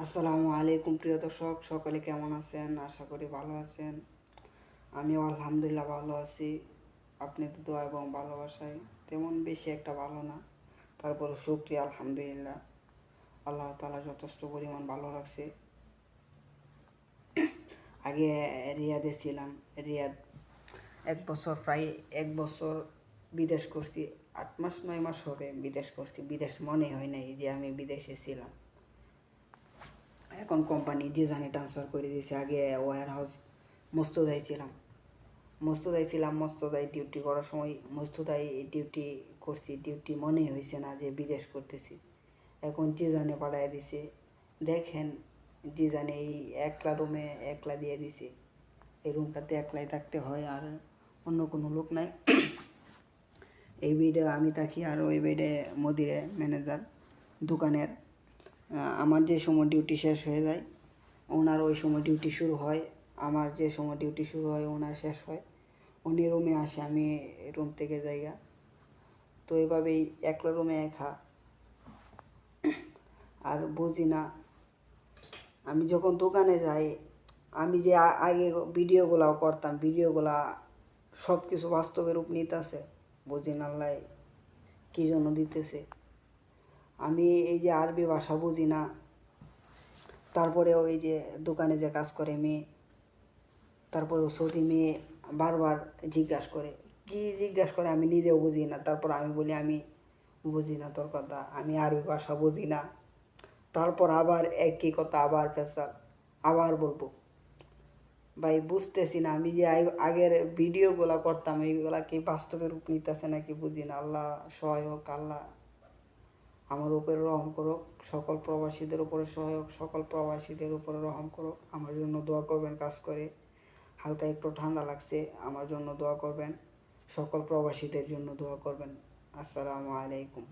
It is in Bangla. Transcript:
আসসালামু আলাইকুম প্রিয় দর্শক, সকলে কেমন আছেন? আশা করি ভালো আছেন। আমিও আলহামদুলিল্লাহ ভালো আছি। আপনাদের দোয়া এবং ভালোবাসায় তেমন বেশি একটা ভালো না, তারপরে শুকরিয়া আলহামদুলিল্লাহ। আল্লাহ তাআলা যথেষ্ট পরিমাণ ভালো রাখছে। আগে রিয়াদে ছিলাম। রিয়াদ প্রায় 1 বছর বিদেশ করছি। 8 মাস 9 মাস হবে বিদেশ করছি। বিদেশ মনে হয় নাই যে আমি বিদেশে ছিলাম। এখন কোম্পানি জিজানে ট্রান্সফার করে দিয়েছে। আগে ওয়্যার হাউস মস্তদায় ডিউটি করার সময় মস্তদায় ডিউটি করছি। ডিউটি মনেই হয়েছে না যে বিদেশ করতেছি। এখন জিজানে পাঠায় দিছে। দেখেন, জিজানে এই একলা রুমে একলা দিয়ে দিছে। এই রুমটাতে একলাই থাকতে হয়, আর অন্য কোনো লোক নাই। এই বেডে আমি থাকি, আর ওই বেডে মদিরে ম্যানেজার দোকানের। আমার যে সময় ডিউটি শেষ হয়ে যায়, ওনার ওই সময় ডিউটি শুরু হয়। আমার যে সময় ডিউটি শুরু হয় ওনার শেষ হয়। উনি রুমে আসে, আমি রুম থেকে যাইগা। তো এভাবেই একলা রুমে একা। আর বুঝি না, আমি যখন দোকানে যাই, আমি যে আগে ভিডিওগুলাও করতাম, ভিডিওগুলা সব কিছু বাস্তবে রূপ নিতেছে। বুঝি না আল্লাহ কী জন্য দিতেছে। আমি এই যে আরবি ভাষা বুঝি না, তারপরেও এই যে দোকানে যে কাজ করে মেয়ে, তারপরেও সৌদি মেয়ে বারবার জিজ্ঞাসা করে, জিজ্ঞাসা করে আমি নিজেও বুঝি না। তারপর আমি বলি আমি বুঝি না তোর কথা, আমি আরবি ভাষা বুঝি না। তারপর আবার একই কথা, আবার পেশাল, আবার বলবো। ভাই বুঝতেছি না, আমি যে আগের ভিডিওগুলো করতাম এইগুলা কি বাস্তবে রূপ নিতেছে নাকি বুঝি না। আল্লাহ সহায়ক, আল্লাহ আমার উপরে রহম করুক। সকল প্রবাসীদের উপরে সহায়ক, সকল প্রবাসীদের উপরে রহম করুক। আমার জন্য দোয়া করবেন। কাজ করে হালকা একটু ঠান্ডা লাগছে, আমার জন্য দোয়া করবেন। সকল প্রবাসীদের জন্য দোয়া করবেন। আসসালামু আলাইকুম।